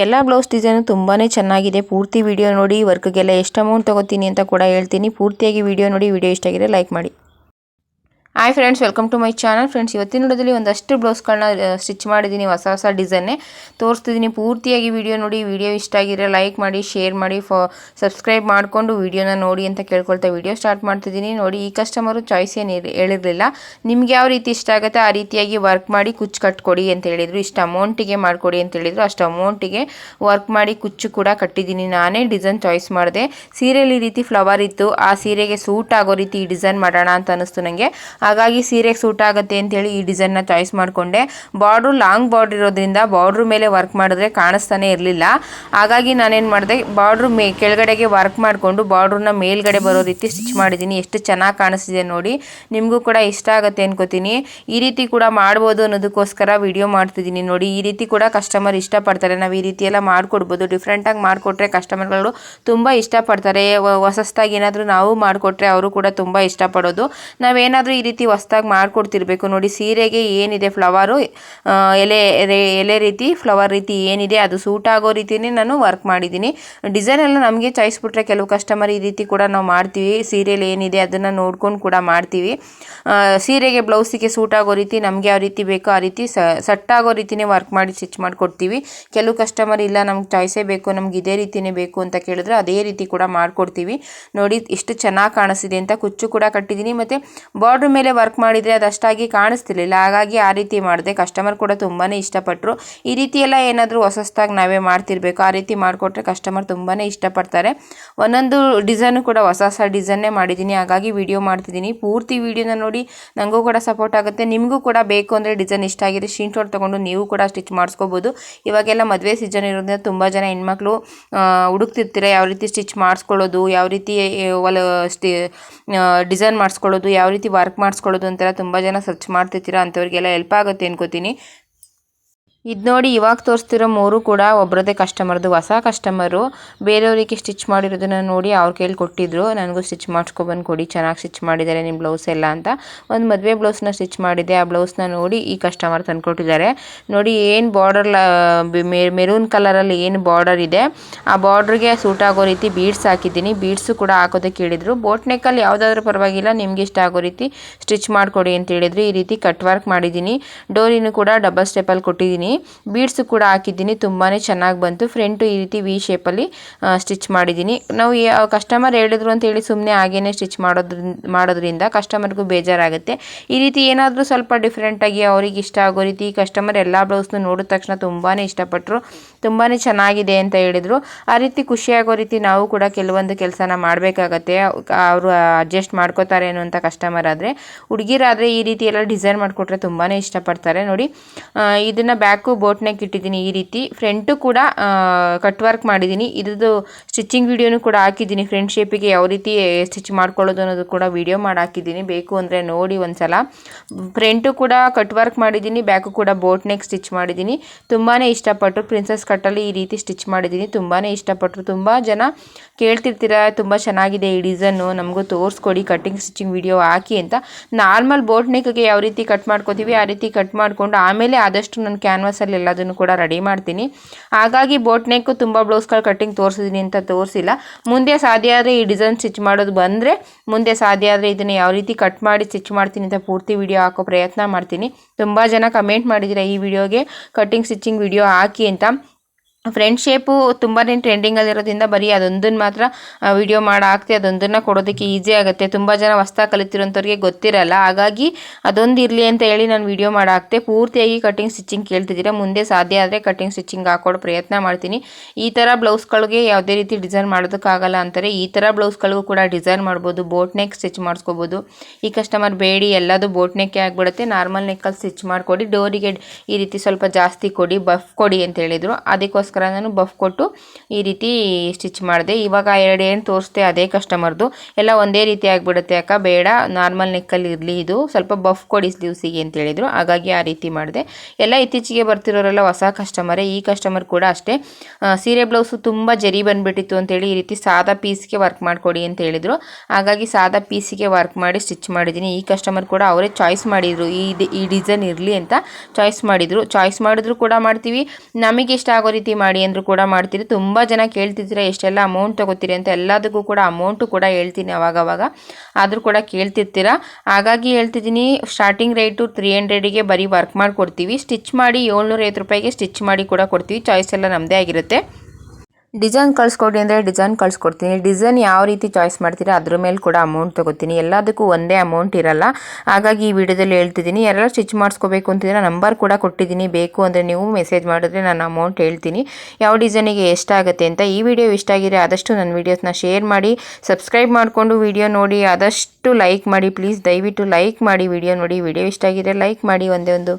ಎಲ್ಲ blouse design ತುಂಬಾ ಚೆನ್ನಾಗಿದೆ. ಪೂರ್ತಿ ವಿಡಿಯೋ ನೋಡಿ ವರ್ಕ್ಗೆಲ್ಲ ಎಷ್ಟು ಅಮೌಂಟ್ ತಗೋತೀನಿ ಅಂತ ಕೂಡ ಹೇಳ್ತೀನಿ. ಪೂರ್ತಿಯಾಗಿ ವಿಡಿಯೋ ನೋಡಿ. ವಿಡಿಯೋ ಇಷ್ಟ ಆಗಿದೆ ಲೈಕ್ ಮಾಡಿ. Hi friends, welcome to my channel. Friends, ಇವತ್ತಿನ ವಿಡಿಯೋದಲ್ಲಿ ಒಂದಷ್ಟು ಬ್ಲೌಸ್ಗಳನ್ನ ಸ್ಟಿಚ್ ಮಾಡಿದ್ದೀನಿ. ಹೊಸ ಡಿಸೈನ್ನೇ ತೋರಿಸ್ತಿದ್ದೀನಿ. ಪೂರ್ತಿಯಾಗಿ ವಿಡಿಯೋ ನೋಡಿ. ವಿಡಿಯೋ ಇಷ್ಟ ಆಗಿದ್ರೆ ಲೈಕ್ ಮಾಡಿ, ಶೇರ್ ಮಾಡಿ, ಸಬ್ಸ್ಕ್ರೈಬ್ ಮಾಡಿಕೊಂಡು ವಿಡಿಯೋನ ನೋಡಿ ಅಂತ ಕೇಳ್ಕೊಳ್ತಾ ವಿಡಿಯೋ ಸ್ಟಾರ್ಟ್ ಮಾಡ್ತಿದ್ದೀನಿ. ನೋಡಿ, ಈ ಕಸ್ಟಮರು ಚಾಯ್ಸ್ ಏನು ಹೇಳಿರಲಿಲ್ಲ. ನಿಮ್ಗೆ ಯಾವ ರೀತಿ ಇಷ್ಟ ಆಗುತ್ತೆ ಆ ರೀತಿಯಾಗಿ ವರ್ಕ್ ಮಾಡಿ ಕುಚ್ಚು ಕಟ್ಕೊಡಿ ಅಂತ ಹೇಳಿದರು. ಇಷ್ಟು ಅಮೌಂಟಿಗೆ ಮಾಡಿಕೊಡಿ ಅಂತ ಹೇಳಿದರು. ಅಷ್ಟು ಅಮೌಂಟಿಗೆ ವರ್ಕ್ ಮಾಡಿ ಕುಚ್ಚು ಕೂಡ ಕಟ್ಟಿದ್ದೀನಿ. ನಾನೇ ಡಿಸೈನ್ ಚಾಯ್ಸ್ ಮಾಡಿದೆ. ಸೀರೆಯಲ್ಲಿ ಈ ರೀತಿ ಫ್ಲವರ್ ಇತ್ತು. ಆ ಸೀರೆಗೆ ಸೂಟ್ ಆಗೋ ರೀತಿ ಈ ಡಿಸೈನ್ ಮಾಡೋಣ ಅಂತ ಅನಿಸ್ತು ನನಗೆ. ಹಾಗಾಗಿ ಸೀರೆಗೆ ಸೂಟ್ ಆಗುತ್ತೆ ಅಂತೇಳಿ ಈ ಡಿಸೈನ್ನ ಚಾಯ್ಸ್ ಮಾಡಿಕೊಂಡೆ. ಬಾರ್ಡ್ರು ಲಾಂಗ್ ಬಾರ್ಡ್ರ್ ಇರೋದ್ರಿಂದ ಬಾರ್ಡ್ರ್ ಮೇಲೆ ವರ್ಕ್ ಮಾಡಿದ್ರೆ ಕಾಣಿಸ್ತಾನೆ ಇರಲಿಲ್ಲ. ಹಾಗಾಗಿ ನಾನೇನು ಮಾಡಿದೆ, ಬಾರ್ಡ್ರು ಕೆಳಗಡೆಗೆ ವರ್ಕ್ ಮಾಡಿಕೊಂಡು ಬಾರ್ಡ್ರನ್ನ ಮೇಲ್ಗಡೆ ಬರೋ ರೀತಿ ಸ್ಟಿಚ್ ಮಾಡಿದ್ದೀನಿ. ಎಷ್ಟು ಚೆನ್ನಾಗಿ ಕಾಣಿಸ್ತಿದೆ ನೋಡಿ. ನಿಮಗೂ ಕೂಡ ಇಷ್ಟ ಆಗುತ್ತೆ ಅನ್ಕೋತೀನಿ. ಈ ರೀತಿ ಕೂಡ ಮಾಡ್ಬೋದು ಅನ್ನೋದಕ್ಕೋಸ್ಕರ ವಿಡಿಯೋ ಮಾಡ್ತಿದ್ದೀನಿ. ನೋಡಿ, ಈ ರೀತಿ ಕೂಡ ಕಸ್ಟಮರ್ ಇಷ್ಟಪಡ್ತಾರೆ. ನಾವು ಈ ರೀತಿ ಎಲ್ಲ ಮಾಡಿಕೊಡ್ಬೋದು. ಡಿಫ್ರೆಂಟಾಗಿ ಮಾಡಿಕೊಟ್ರೆ ಕಸ್ಟಮರ್ಗಳು ತುಂಬ ಇಷ್ಟಪಡ್ತಾರೆ. ಹೊಸದಾಗಿ ಏನಾದರೂ ನಾವು ಮಾಡಿಕೊಟ್ರೆ ಅವರು ಕೂಡ ತುಂಬ ಇಷ್ಟಪಡೋದು. ನಾವೇನಾದರೂ ಈ ರೀತಿ ಹೊಸದಾಗಿ ಮಾಡಿಕೊಡ್ತಿರ್ಬೇಕು. ನೋಡಿ, ಸೀರೆಗೆ ಏನಿದೆ ಫ್ಲವರು, ಎಲೆ ರೀತಿ ಫ್ಲವರ್ ರೀತಿ ಏನಿದೆ ಅದು ಸೂಟ್ ಆಗೋ ರೀತಿಯೇ ನಾನು ವರ್ಕ್ ಮಾಡಿದ್ದೀನಿ. ಡಿಸೈನ್ ಎಲ್ಲ ನಮಗೆ ಚಾಯ್ಸ್ ಬಿಟ್ಟರೆ ಕೆಲವು ಕಸ್ಟಮರ್ ಈ ರೀತಿ ಕೂಡ ನಾವು ಮಾಡ್ತೀವಿ. ಸೀರೆಯಲ್ಲಿ ಏನಿದೆ ಅದನ್ನು ನೋಡ್ಕೊಂಡು ಕೂಡ ಮಾಡ್ತೀವಿ. ಸೀರೆಗೆ ಬ್ಲೌಸಿಗೆ ಸೂಟ್ ಆಗೋ ರೀತಿ ನಮಗೆ ಯಾವ ರೀತಿ ಬೇಕೋ ಆ ರೀತಿ ಸೆಟ್ ಆಗೋ ರೀತಿಯೇ ವರ್ಕ್ ಮಾಡಿ ಸ್ಟಿಚ್ ಮಾಡಿಕೊಡ್ತೀವಿ. ಕೆಲವು ಕಸ್ಟಮರ್ ಇಲ್ಲ, ನಮ್ಗೆ ಚಾಯ್ಸೇ ಬೇಕು, ನಮ್ಗೆ ಇದೇ ರೀತಿಯೇ ಬೇಕು ಅಂತ ಕೇಳಿದ್ರೆ ಅದೇ ರೀತಿ ಕೂಡ ಮಾಡಿಕೊಡ್ತೀವಿ. ನೋಡಿ, ಎಷ್ಟು ಚೆನ್ನಾಗಿ ಕಾಣಿಸ್ತಿದೆ ಅಂತ. ಕುಚ್ಚು ಕೂಡ ಕಟ್ಟಿದ್ದೀನಿ. ಮತ್ತು ಬಾರ್ಡ್ರ್ ಮೇಲೆ ವರ್ಕ್ ಮಾಡಿದರೆ ಅದಷ್ಟಾಗಿ ಕಾಣಿಸ್ತಿರ್ಲಿಲ್ಲ. ಹಾಗಾಗಿ ಆ ರೀತಿ ಮಾಡಿದೆ. ಕಸ್ಟಮರ್ ಕೂಡ ತುಂಬಾ ಇಷ್ಟಪಟ್ಟರು. ಈ ರೀತಿ ಎಲ್ಲ ಏನಾದರೂ ಹೊಸದಾಗಿ ನಾವೇ ಮಾಡ್ತಿರ್ಬೇಕು. ಆ ರೀತಿ ಮಾಡಿಕೊಟ್ರೆ ಕಸ್ಟಮರ್ ತುಂಬಾ ಇಷ್ಟಪಡ್ತಾರೆ. ಒಂದೊಂದು ಡಿಸೈನು ಕೂಡ ಹೊಸ ಡಿಸೈನ್ನೇ ಮಾಡಿದ್ದೀನಿ. ಹಾಗಾಗಿ ವಿಡಿಯೋ ಮಾಡ್ತಿದ್ದೀನಿ. ಪೂರ್ತಿ ವಿಡಿಯೋನ ನೋಡಿ. ನನಗೂ ಕೂಡ ಸಪೋರ್ಟ್ ಆಗುತ್ತೆ. ನಿಮಗೂ ಕೂಡ ಬೇಕು ಅಂದರೆ ಡಿಸೈನ್ ಇಷ್ಟ ಆಗಿದೆ ಸ್ಕ್ರೀನ್ಶಾಟ್ ತೊಗೊಂಡು ನೀವು ಕೂಡ ಸ್ಟಿಚ್ ಮಾಡಿಸ್ಕೋಬೋದು. ಇವಾಗೆಲ್ಲ ಮದುವೆ ಸೀಸನ್ ಇರೋದ್ರಿಂದ ತುಂಬ ಜನ ಹೆಣ್ಮಕ್ಳು ಹುಡುಕ್ತಿರ್ತೀರ ಯಾವ ರೀತಿ ಸ್ಟಿಚ್ ಮಾಡಿಸ್ಕೊಳ್ಳೋದು, ಯಾವ ರೀತಿ ಡಿಸೈನ್ ಮಾಡಿಸ್ಕೊಳ್ಳೋದು, ಯಾವ ರೀತಿ ವರ್ಕ್ ಮಾಡಿಸ್ಕೊಳ್ಳೋದು ಅಂತೆಲ್ಲ ತುಂಬ ಜನ ಸರ್ಚ್ ಮಾಡ್ತಿರ್ತೀರ. ಅಂಥವ್ರಿಗೆಲ್ಲ ಹೆಲ್ಪ್ ಆಗುತ್ತೆ ಅನ್ಕೋತೀನಿ. ಇದು ನೋಡಿ, ಇವಾಗ ತೋರಿಸ್ತಿರೋ ಮೂರು ಕೂಡ ಒಬ್ಬರದೇ ಕಸ್ಟಮರ್ದು. ಹೊಸ ಕಸ್ಟಮರು ಬೇರೆಯವರಿಗೆ ಸ್ಟಿಚ್ ಮಾಡಿರೋದನ್ನು ನೋಡಿ ಅವ್ರ ಕೈಲಿ ಕೊಟ್ಟಿದ್ರು. ನನಗೂ ಸ್ಟಿಚ್ ಮಾಡಿಸ್ಕೊಬಂದು ಕೊಡಿ, ಚೆನ್ನಾಗಿ ಸ್ಟಿಚ್ ಮಾಡಿದ್ದಾರೆ ನಿಮ್ಮ ಬ್ಲೌಸ್ ಎಲ್ಲ ಅಂತ. ಒಂದು ಮದುವೆ ಬ್ಲೌಸ್ನ ಸ್ಟಿಚ್ ಮಾಡಿದೆ. ಆ ಬ್ಲೌಸ್ನ ನೋಡಿ ಈ ಕಸ್ಟಮರ್ ತಂದುಕೊಟ್ಟಿದ್ದಾರೆ. ನೋಡಿ, ಏನು ಬಾರ್ಡರ್ ಮೆರೂನ್ ಕಲರಲ್ಲಿ ಏನು ಬಾರ್ಡರ್ ಇದೆ ಆ ಬಾರ್ಡ್ರಿಗೆ ಸೂಟ್ ಆಗೋ ರೀತಿ ಬೀಡ್ಸ್ ಹಾಕಿದ್ದೀನಿ. ಬೀಡ್ಸು ಕೂಡ ಹಾಕೋದಕ್ಕೆ ಹೇಳಿದರು. ಬೋಟ್ ನೆಕ್ಕಲ್ಲಿ ಯಾವುದಾದ್ರೂ ಪರವಾಗಿಲ್ಲ, ನಿಮ್ಗೆ ಇಷ್ಟ ಆಗೋ ರೀತಿ ಸ್ಟಿಚ್ ಮಾಡಿಕೊಡಿ ಅಂತ ಹೇಳಿದ್ರು. ಈ ರೀತಿ ಕಟ್ ವರ್ಕ್ ಮಾಡಿದ್ದೀನಿ. ಡೋರಿನೂ ಕೂಡ ಡಬಲ್ ಸ್ಟೆಪ್ಪಲ್ಲಿ ಕೊಟ್ಟಿದ್ದೀನಿ. ಬೀಡ್ಸ್ ಕೂಡ ಹಾಕಿದ್ದೀನಿ. ತುಂಬಾ ಚೆನ್ನಾಗಿ ಬಂತು. ಫ್ರಂಟು ಈ ರೀತಿ ವಿ ಶೇಪಲ್ಲಿ ಸ್ಟಿಚ್ ಮಾಡಿದ್ದೀನಿ. ನಾವು ಕಸ್ಟಮರ್ ಹೇಳಿದ್ರು ಅಂತೇಳಿ ಸುಮ್ಮನೆ ಹಾಗೇನೆ ಸ್ಟಿಚ್ ಮಾಡೋದ್ರಿಂದ ಕಸ್ಟಮರ್ಗೂ ಬೇಜಾರಾಗುತ್ತೆ. ಈ ರೀತಿ ಏನಾದರೂ ಸ್ವಲ್ಪ ಡಿಫ್ರೆಂಟಾಗಿ ಅವ್ರಿಗೆ ಇಷ್ಟ ಆಗೋ ರೀತಿ ಕಸ್ಟಮರ್ ಎಲ್ಲ ಬ್ಲೌಸ್ನು ನೋಡಿದ ತಕ್ಷಣ ತುಂಬಾ ಇಷ್ಟಪಟ್ಟರು. ತುಂಬಾ ಚೆನ್ನಾಗಿದೆ ಅಂತ ಹೇಳಿದರು. ಆ ರೀತಿ ಖುಷಿಯಾಗೋ ರೀತಿ ನಾವು ಕೂಡ ಕೆಲವೊಂದು ಕೆಲಸನ ಮಾಡಬೇಕಾಗತ್ತೆ. ಅವರು ಅಡ್ಜಸ್ಟ್ ಮಾಡ್ಕೋತಾರೆ ಅನ್ನೋಂಥ ಕಸ್ಟಮರ್ ಆದರೆ. ಹುಡುಗಿರಾದರೆ ಈ ರೀತಿ ಎಲ್ಲ ಡಿಸೈನ್ ಮಾಡಿಕೊಟ್ರೆ ತುಂಬಾ ಇಷ್ಟಪಡ್ತಾರೆ. ನೋಡಿ, ಇದನ್ನು ಬ್ಯಾಕು ಬೋಟ್ ನೆಕ್ ಇಟ್ಟಿದ್ದೀನಿ. ಈ ರೀತಿ ಫ್ರಂಟು ಕೂಡ ಕಟ್ ವರ್ಕ್ ಮಾಡಿದ್ದೀನಿ. ಇದ್ರದ್ದು ಸ್ಟಿಚಿಂಗ್ ವಿಡಿಯೋನು ಕೂಡ ಹಾಕಿದ್ದೀನಿ. ಫ್ರಂಟ್ ಶೇಪಿಗೆ ಯಾವ ರೀತಿ ಸ್ಟಿಚ್ ಮಾಡ್ಕೊಳ್ಳೋದು ಅನ್ನೋದು ಕೂಡ ವಿಡಿಯೋ ಮಾಡಿ ಹಾಕಿದ್ದೀನಿ. ಬೇಕು ಅಂದರೆ ನೋಡಿ ಒಂದ್ಸಲ. ಫ್ರಂಟು ಕೂಡ ಕಟ್ ವರ್ಕ್ ಮಾಡಿದ್ದೀನಿ, ಬ್ಯಾಕು ಕೂಡ ಬೋಟ್ ನೆಕ್ ಸ್ಟಿಚ್ ಮಾಡಿದ್ದೀನಿ. ತುಂಬಾ ಇಷ್ಟಪಟ್ಟರು. ಪ್ರಿನ್ಸಸ್ ಕಟ್ಟಲ್ಲಿ ಈ ರೀತಿ ಸ್ಟಿಚ್ ಮಾಡಿದ್ದೀನಿ. ತುಂಬಾ ಇಷ್ಟಪಟ್ಟರು. ತುಂಬ ಜನ ಕೇಳ್ತಿರ್ತೀರ ತುಂಬ ಚೆನ್ನಾಗಿದೆ ಈ ಡಿಸೈನು, ನಮಗೂ ತೋರಿಸ್ಕೊಡಿ ಕಟ್ಟಿಂಗ್ ಸ್ಟಿಚಿಂಗ್ ವಿಡಿಯೋ ಹಾಕಿ ಅಂತ. ನಾರ್ಮಲ್ ಬೋಟ್ ನೆಕ್ಗೆ ಯಾವ ರೀತಿ ಕಟ್ ಮಾಡ್ಕೋತೀವಿ ಆ ರೀತಿ ಕಟ್ ಮಾಡಿಕೊಂಡು ಆಮೇಲೆ ಆದಷ್ಟು ನಾನು ಕ್ಯಾನ್ವಾಸಲ್ಲಿ ಎಲ್ಲದನ್ನು ಕೂಡ ರೆಡಿ ಮಾಡ್ತೀನಿ. ಹಾಗಾಗಿ ಬೋಟ್ ನೆಕ್ಕು ತುಂಬ ಬ್ಲೌಸ್ಗಳು ಕಟ್ಟಿಂಗ್ ತೋರಿಸಿದ್ದೀನಿ ಅಂತ ತೋರಿಸಿಲ್ಲ. ಮುಂದೆ ಸಾಧ್ಯ ಆದರೆ ಈ ಡಿಸೈನ್ ಸ್ಟಿಚ್ ಮಾಡೋದು ಬಂದರೆ ಮುಂದೆ ಸಾಧ್ಯ ಆದರೆ ಇದನ್ನು ಯಾವ ರೀತಿ ಕಟ್ ಮಾಡಿ ಸ್ಟಿಚ್ ಮಾಡ್ತೀನಿ ಅಂತ ಪೂರ್ತಿ ವಿಡಿಯೋ ಹಾಕೋ ಪ್ರಯತ್ನ ಮಾಡ್ತೀನಿ. ತುಂಬ ಜನ ಕಮೆಂಟ್ ಮಾಡಿದ್ದೀರಾ ಈ ವಿಡಿಯೋಗೆ ಕಟ್ಟಿಂಗ್ ಸ್ಟಿಚಿಂಗ್ ವಿಡಿಯೋ ಹಾಕಿ ಅಂತ. ಫ್ರಂಟ್ ಶೇಪು ತುಂಬಾ ಟ್ರೆಂಡಿಂಗಲ್ಲಿರೋದ್ರಿಂದ ಬರೀ ಅದೊಂದನ್ನು ಮಾತ್ರ ವಿಡಿಯೋ ಮಾಡಿ ಹಾಕ್ತೆ. ಅದೊಂದನ್ನು ಕೊಡೋದಕ್ಕೆ ಈಸಿ ಆಗುತ್ತೆ. ತುಂಬ ಜನ ಹೊಸ್ದಾಗಿ ಕಲಿತಿರೋಂಥವ್ರಿಗೆ ಗೊತ್ತಿರಲ್ಲ. ಹಾಗಾಗಿ ಅದೊಂದು ಇರಲಿ ಅಂತ ಹೇಳಿ ನಾನು ವಿಡಿಯೋ ಮಾಡಿ ಹಾಕ್ತೆ. ಪೂರ್ತಿಯಾಗಿ ಕಟ್ಟಿಂಗ್ ಸ್ಟಿಚಿಂಗ್ ಕೇಳ್ತಿದ್ದೀರಾ. ಮುಂದೆ ಸಾಧ್ಯ ಆದರೆ ಕಟ್ಟಿಂಗ್ ಸ್ಟಿಚಿಂಗ್ ಹಾಕೊಡೋ ಪ್ರಯತ್ನ ಮಾಡ್ತೀನಿ. ಈ ಥರ ಬ್ಲೌಸ್ಗಳಿಗೆ ಯಾವುದೇ ರೀತಿ ಡಿಸೈನ್ ಮಾಡೋದಕ್ಕಾಗಲ್ಲ ಅಂತಾರೆ. ಈ ಥರ ಬ್ಲೌಸ್ಗಳಿಗೂ ಕೂಡ ಡಿಸೈನ್ ಮಾಡ್ಬೋದು. ಬೋಟ್ ನೆಕ್ ಸ್ಟಿಚ್ ಮಾಡಿಸ್ಕೋಬೋದು. ಈ ಕಸ್ಟಮರ್ ಬೇಡಿ ಎಲ್ಲದು ಬೋಟ್ ನೆಕ್ಕೇ ಆಗಿಬಿಡುತ್ತೆ, ನಾರ್ಮಲ್ ನೆಕ್ಕಲ್ಲಿ ಸ್ಟಿಚ್ ಮಾಡಿಕೊಡಿ, ಡೋರಿಗೆ ಈ ರೀತಿ ಸ್ವಲ್ಪ ಜಾಸ್ತಿ ಕೊಡಿ, ಬಫ್ ಕೊಡಿ ಅಂತ ಹೇಳಿದರು. ಅದಕ್ಕೋಸ್ಕರ ನಾನು ಬಫ್ ಕೊಟ್ಟು ಈ ರೀತಿ ಸ್ಟಿಚ್ ಮಾಡಿದೆ. ಇವಾಗ ಎರಡು ಏನು ತೋರಿಸ್ದೆ ಅದೇ ಕಸ್ಟಮರ್ದು. ಎಲ್ಲ ಒಂದೇ ರೀತಿ ಆಗಿಬಿಡುತ್ತೆ ಅಕ್ಕ, ಬೇಡ ನಾರ್ಮಲ್ ನೆಕ್ಕಲ್ಲಿ ಇರಲಿ, ಇದು ಸ್ವಲ್ಪ ಬಫ್ ಕೊಡಿ ಸ್ಲೀವ್ಸಿಗೆ ಅಂತ ಹೇಳಿದರು. ಹಾಗಾಗಿ ಆ ರೀತಿ ಮಾಡಿದೆ. ಎಲ್ಲ ಇತ್ತೀಚೆಗೆ ಬರ್ತಿರೋರೆಲ್ಲ ಹೊಸ ಕಸ್ಟಮರೇ. ಈ ಕಸ್ಟಮರ್ ಕೂಡ ಅಷ್ಟೇ. ಸೀರೆ ಬ್ಲೌಸು ತುಂಬ ಜರಿ ಬಂದುಬಿಟ್ಟಿತ್ತು ಅಂತೇಳಿ ಈ ರೀತಿ ಸಾದಾ ಪೀಸ್ಗೆ ವರ್ಕ್ ಮಾಡಿಕೊಡಿ ಅಂತ ಹೇಳಿದರು. ಹಾಗಾಗಿ ಸಾದಾ ಪೀಸಿಗೆ ವರ್ಕ್ ಮಾಡಿ ಸ್ಟಿಚ್ ಮಾಡಿದ್ದೀನಿ. ಈ ಕಸ್ಟಮರ್ ಕೂಡ ಅವರೇ ಚಾಯ್ಸ್ ಮಾಡಿದರು, ಈ ಡಿಸೈನ್ ಇರಲಿ ಅಂತ ಚಾಯ್ಸ್ ಮಾಡಿದರು. ಚಾಯ್ಸ್ ಮಾಡಿದ್ರು ಕೂಡ ಮಾಡ್ತೀವಿ, ನಮಗೆ ಇಷ್ಟ ಆಗೋ ರೀತಿ ಮಾಡಿ ಅಂದರೂ ಕೂಡ ಮಾಡ್ತೀರಿ. ತುಂಬ ಜನ ಕೇಳ್ತಿದ್ದೀರಾ ಎಷ್ಟೆಲ್ಲ ಅಮೌಂಟ್ ತೊಗೋತೀರಿ ಅಂತ. ಎಲ್ಲದಕ್ಕೂ ಕೂಡ ಅಮೌಂಟು ಕೂಡ ಹೇಳ್ತೀನಿ ಅವಾಗವಾಗ, ಆದರೂ ಕೂಡ ಕೇಳ್ತಿರ್ತೀರಾ. ಹಾಗಾಗಿ ಹೇಳ್ತಿದ್ದೀನಿ, ಸ್ಟಾರ್ಟಿಂಗ್ ರೇಟು 300ಗೆ ಬರೀ ವರ್ಕ್ ಮಾಡಿಕೊಡ್ತೀವಿ. ಸ್ಟಿಚ್ ಮಾಡಿ 750 ರೂಪಾಯಿಗೆ ಸ್ಟಿಚ್ ಮಾಡಿ ಕೂಡ ಕೊಡ್ತೀವಿ. ಚಾಯ್ಸ್ ಎಲ್ಲ ನಮ್ಮದೇ ಆಗಿರುತ್ತೆ. ಡಿಸೈನ್ ಕಳಿಸ್ಕೊಡಿ ಅಂದರೆ ಡಿಸೈನ್ ಕಳಿಸ್ಕೊಡ್ತೀನಿ. ಡಿಸೈನ್ ಯಾವ ರೀತಿ ಚಾಯ್ಸ್ ಮಾಡ್ತೀರಾ ಅದ್ರ ಮೇಲೆ ಕೂಡ ಅಮೌಂಟ್ ತೊಗೋತೀನಿ. ಎಲ್ಲದಕ್ಕೂ ಒಂದೇ ಅಮೌಂಟ್ ಇರಲ್ಲ. ಹಾಗಾಗಿ ಈ ವಿಡಿಯೋದಲ್ಲಿ ಹೇಳ್ತಿದ್ದೀನಿ. ಯಾರೆಲ್ಲ ಸ್ಟಿಚ್ ಮಾಡಿಸ್ಕೋಬೇಕು ಅಂತಿದ್ರೆ ನಂಬರ್ ಕೂಡ ಕೊಟ್ಟಿದ್ದೀನಿ. ಬೇಕು ಅಂದರೆ ನೀವು ಮೆಸೇಜ್ ಮಾಡಿದ್ರೆ ನಾನು ಅಮೌಂಟ್ ಹೇಳ್ತೀನಿ, ಯಾವ ಡಿಸೈನಿಗೆ ಎಷ್ಟಾಗುತ್ತೆ ಅಂತ. ಈ ವಿಡಿಯೋ ಇಷ್ಟ ಆಗಿದೆ ಆದಷ್ಟು ನನ್ನ ವೀಡಿಯೋಸ್ನ ಶೇರ್ ಮಾಡಿ, ಸಬ್ಸ್ಕ್ರೈಬ್ ಮಾಡಿಕೊಂಡು ವಿಡಿಯೋ ನೋಡಿ, ಆದಷ್ಟು ಲೈಕ್ ಮಾಡಿ ಪ್ಲೀಸ್. ದಯವಿಟ್ಟು ಲೈಕ್ ಮಾಡಿ ವಿಡಿಯೋ ನೋಡಿ. ವಿಡಿಯೋ ಇಷ್ಟ ಆಗಿದೆ ಲೈಕ್ ಮಾಡಿ ಒಂದೇ ಒಂದು.